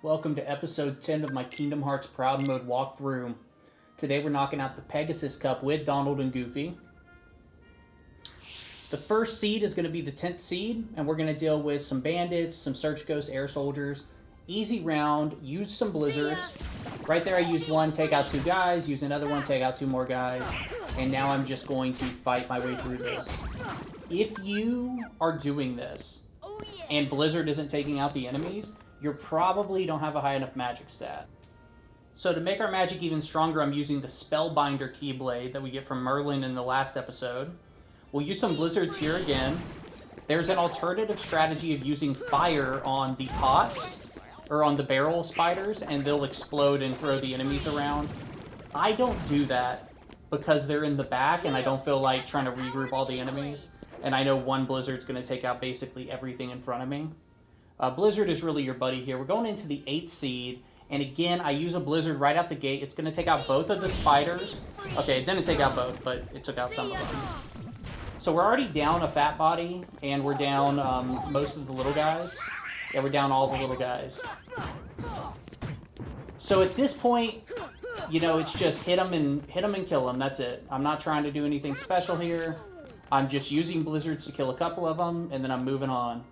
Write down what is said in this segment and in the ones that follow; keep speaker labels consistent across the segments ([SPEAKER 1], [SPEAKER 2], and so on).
[SPEAKER 1] Welcome to episode 10 of my Kingdom Hearts Proud Mode walkthrough. Today we're knocking out the Pegasus Cup with Donald and Goofy. The first seed is going to be the 10th seed, and we're going to deal with some bandits, some Search Ghost Air Soldiers. Easy round, use some blizzards. Right there I used one, take out two guys, use another one, take out two more guys. And now I'm just going to fight my way through this. If you are doing this, and Blizzard isn't taking out the enemies, you probably don't have a high enough magic stat. So to make our magic even stronger, I'm using the Spellbinder Keyblade that we get from Merlin in the last episode. We'll use some blizzards here again. There's an alternative strategy of using fire on the pots, or on the barrel spiders, and they'll explode and throw the enemies around. I don't do that because they're in the back and I don't feel like trying to regroup all the enemies. And I know one blizzard's going to take out basically everything in front of me. Blizzard is really your buddy here. We're going into the 8th seed, and again, I use a blizzard right out the gate. It's going to take out both of the spiders. Okay, it didn't take out both, but it took out some of them. So we're already down a fat body, and we're down most of the little guys. Yeah, we're down all the little guys. So at this point, you know, it's just hit them and kill them. That's it. I'm not trying to do anything special here. I'm just using blizzards to kill a couple of them, and then I'm moving on.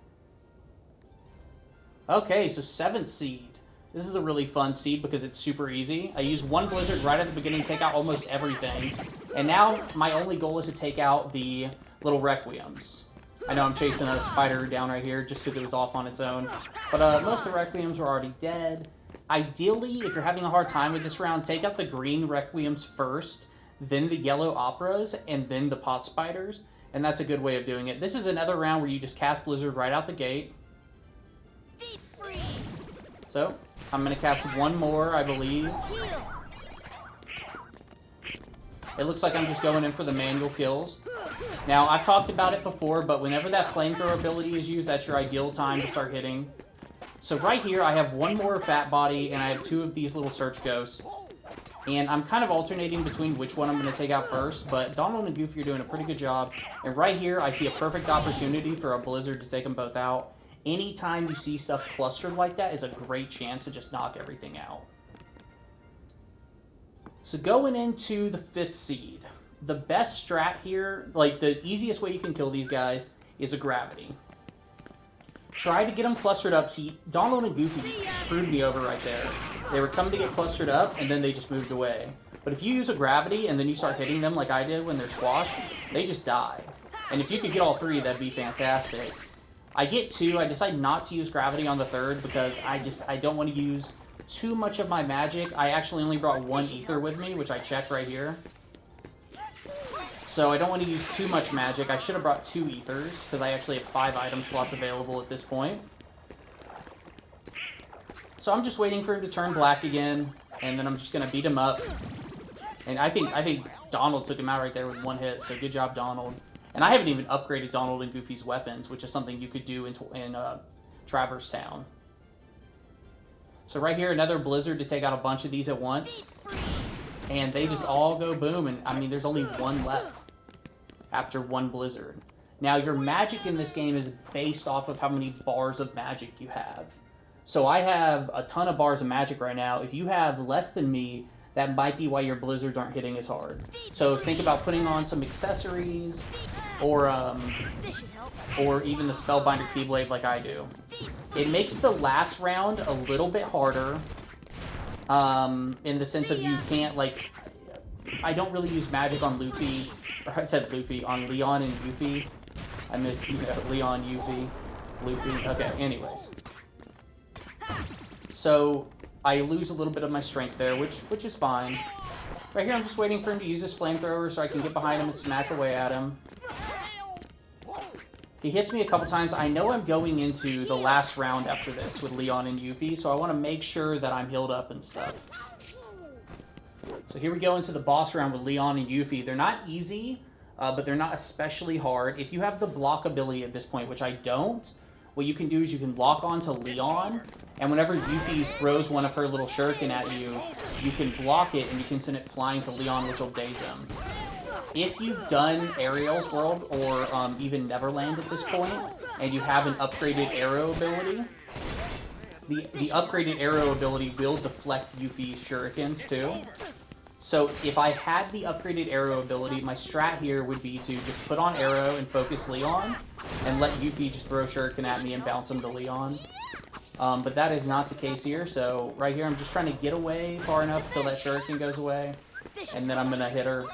[SPEAKER 1] Okay, so 7th seed. This is a really fun seed because it's super easy. I use one blizzard right at the beginning to take out almost everything. And now my only goal is to take out the little Requiems. I know I'm chasing a spider down right here just because it was off on its own. But most of the Requiems were already dead. Ideally, if you're having a hard time with this round, take out the green Requiems first, then the yellow Operas, and then the pot spiders. And that's a good way of doing it. This is another round where you just cast Blizzard right out the gate. So, I'm going to cast one more, I believe. It looks like I'm just going in for the manual kills. Now, I've talked about it before, but whenever that flamethrower ability is used, that's your ideal time to start hitting. So right here, I have one more fat body, and I have two of these little Search Ghosts. And I'm kind of alternating between which one I'm going to take out first, but Donald and Goofy are doing a pretty good job. And right here, I see a perfect opportunity for a blizzard to take them both out. Anytime you see stuff clustered like that is a great chance to just knock everything out. So going into the 5th seed, the best strat here, like the easiest way you can kill these guys, is a gravity. Try to get them clustered up. See, Donald and Goofy screwed me over right there. They were coming to get clustered up, and then they just moved away. But if you use a gravity, and then you start hitting them like I did when they're squashed, they just die. And if you could get all three, that'd be fantastic. I get 2. I decide not to use gravity on the 3rd because I don't want to use too much of my magic. I actually only brought 1 ether with me, which I checked right here. So I don't want to use too much magic. I should have brought 2 ethers because I actually have 5 item slots available at this point. So I'm just waiting for him to turn black again, and then I'm just going to beat him up. And I think Donald took him out right there with 1 hit, so good job, Donald. And I haven't even upgraded Donald and Goofy's weapons, which is something you could do in Traverse Town. So right here, another blizzard to take out a bunch of these at once. And they just all go boom, and I mean, there's only 1 left after 1 blizzard. Now, your magic in this game is based off of how many bars of magic you have. So I have a ton of bars of magic right now. If you have less than me, that might be why your blizzards aren't hitting as hard. So think about putting on some accessories, or even the Spellbinder Keyblade like I do. It makes the last round a little bit harder, in the sense of you can't, like, I don't really use magic on Luffy, or I said Luffy, on Leon and Yuffie. I meant, you know, Leon, Yuffie, Luffy. Okay, anyways. So I lose a little bit of my strength there, which is fine. Right here, I'm just waiting for him to use his flamethrower so I can get behind him and smack away at him. He hits me a couple times. I know I'm going into the last round after this with Leon and Yuffie, so I want to make sure that I'm healed up and stuff. So here we go into the boss round with Leon and Yuffie. They're not easy, but they're not especially hard. If you have the block ability at this point, which I don't, what you can do is you can lock onto Leon, and whenever Yuffie throws one of her little shuriken at you, you can block it and you can send it flying to Leon, which will daze him. If you've done Ariel's World or even Neverland at this point, and you have an upgraded arrow ability, the upgraded arrow ability will deflect Yuffie's shurikens too. So if I had the upgraded arrow ability, my strat here would be to just put on arrow and focus Leon, and let Yuffie just throw shuriken at me and bounce him to Leon. But that is not the case here, so right here I'm just trying to get away far enough until that shuriken goes away, and then I'm going to hit her,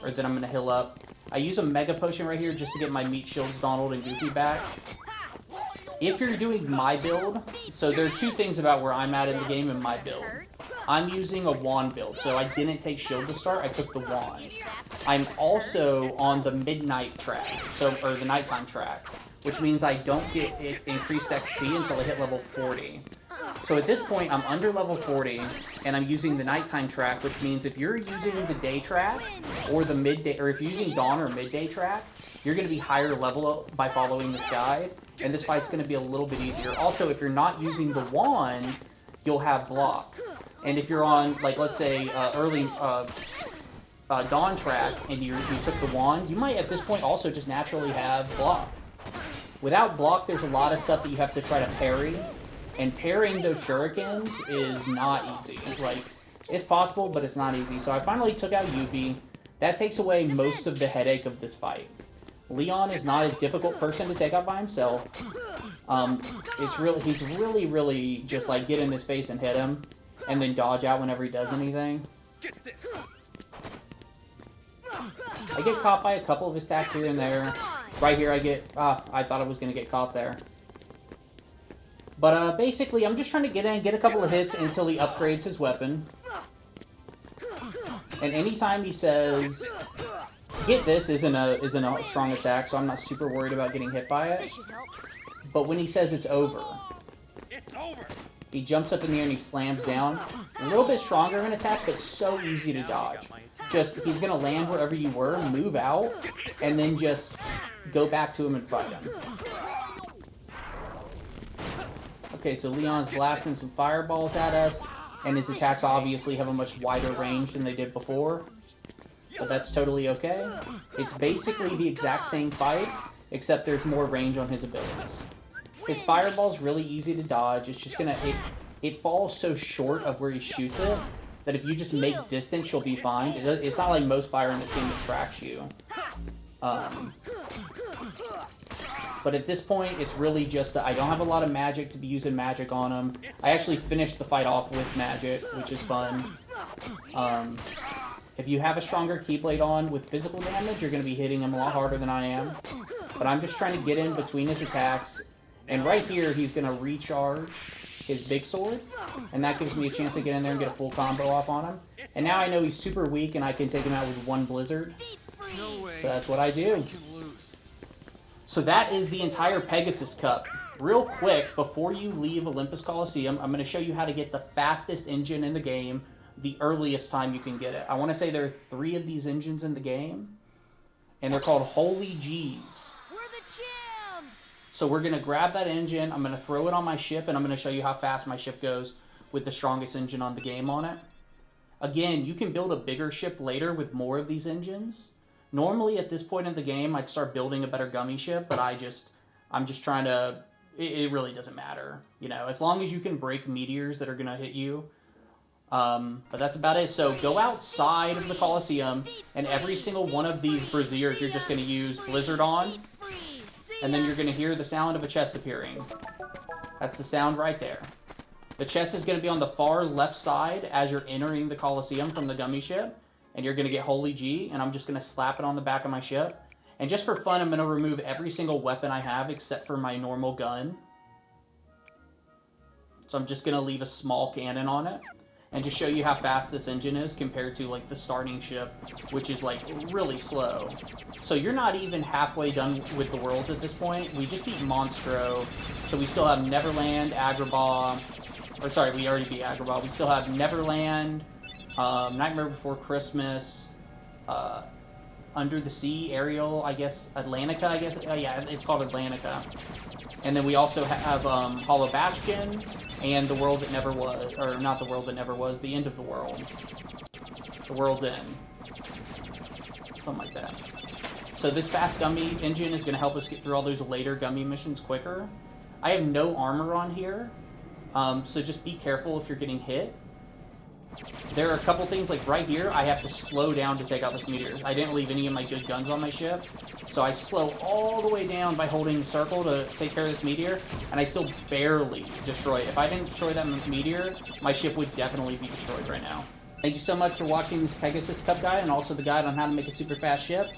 [SPEAKER 1] or then I'm going to heal up. I use a Mega Potion right here just to get my Meat Shields, Donald, and Goofy back. If you're doing my build, so there are two things about where I'm at in the game in my build. I'm using a wand build, so I didn't take shield to start, I took the wand. I'm also on the midnight track, or the nighttime track, which means I don't get increased XP until I hit level 40. So at this point, I'm under level 40, and I'm using the nighttime track, which means if you're using the day track, or the midday, or if you're using dawn or midday track, you're going to be higher level by following this guide, and this fight's going to be a little bit easier. Also, if you're not using the wand, you'll have block. And if you're on, like, let's say, early dawn track, and you took the wand, you might at this point also just naturally have block. Without block, there's a lot of stuff that you have to try to parry, and parrying those shurikens is not easy. Like, it's possible, but it's not easy. So I finally took out Yuffie. That takes away most of the headache of this fight. Leon is not a difficult person to take out by himself. He's really just like get in his face and hit him, and then dodge out whenever he does anything. I get caught by a couple of his attacks here and there. Right here I get, I thought I was going to get caught there. But basically I'm just trying to get in, get a couple of hits until he upgrades his weapon. And anytime he says, get this isn't a strong attack, so I'm not super worried about getting hit by it. But when he says it's over, he jumps up in the air and he slams down. A little bit stronger of an attack, but so easy to dodge. Just, he's going to land wherever you were, move out, and then just go back to him and fight him. Okay, so Leon's blasting some fireballs at us, and his attacks obviously have a much wider range than they did before. But that's totally okay. It's basically the exact same fight, except there's more range on his abilities. His fireball's really easy to dodge. It's just gonna, it falls so short of where he shoots it, that if you just make distance, you'll be fine. It's not like most fire in this game that tracks you. But at this point, it's really just, I don't have a lot of magic to be using magic on him. I actually finished the fight off with magic, which is fun. If you have a stronger Keyblade on with physical damage, you're going to be hitting him a lot harder than I am. But I'm just trying to get in between his attacks. And right here, he's going to recharge his big sword. And that gives me a chance to get in there and get a full combo off on him. And now I know he's super weak and I can take him out with one blizzard. So that's what I do. So that is the entire Pegasus Cup. Real quick, before you leave Olympus Coliseum, I'm going to show you how to get the fastest engine in the game the earliest time you can get it. I want to say there are 3 of these engines in the game, and they're called Holy G's.
[SPEAKER 2] We're the champs!
[SPEAKER 1] So we're going to grab that engine, I'm going to throw it on my ship, and I'm going to show you how fast my ship goes with the strongest engine on the game on it. Again, you can build a bigger ship later with more of these engines. Normally, at this point in the game, I'd start building a better Gummi ship, but I'm just trying to, it really doesn't matter. You know, as long as you can break meteors that are going to hit you. But that's about it. So go outside of the Coliseum, and every single one of these braziers you're just going to use Blizzard on, and then you're going to hear the sound of a chest appearing. That's the sound right there. The chest is going to be on the far left side as you're entering the Coliseum from the Gummi ship, and you're going to get Holy G, and I'm just going to slap it on the back of my ship. And just for fun, I'm going to remove every single weapon I have except for my normal gun. So I'm just going to leave a small cannon on it. And just show you how fast this engine is compared to like the starting ship, which is like really slow. So you're not even halfway done with the worlds at this point. We just beat Monstro, so we still have Neverland, Agrabah, or sorry, we already beat Agrabah. We still have Neverland, Nightmare Before Christmas, Under the Sea, Ariel, I guess, Atlantica, I guess. Yeah, it's called Atlantica. And then we also have Hollow Bastion, and The World That Never Was, or not The World That Never Was, The End of the World. The World's End. Something like that. So this fast Gummi engine is going to help us get through all those later Gummi missions quicker. I have no armor on here, So just be careful if you're getting hit. There are a couple things, like right here, I have to slow down to take out this meteor. I didn't leave any of my good guns on my ship, so I slow all the way down by holding circle to take care of this meteor, and I still barely destroy it. If I didn't destroy that meteor, my ship would definitely be destroyed right now. Thank you so much for watching this Pegasus Cup guide, and also the guide on how to make a super fast ship.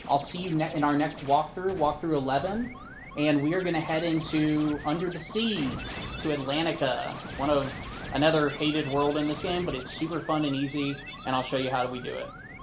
[SPEAKER 1] I'll see you in our next walkthrough 11, and we are going to head into Under the Sea to Atlantica, another hated world in this game, but it's super fun and easy, and I'll show you how we do it.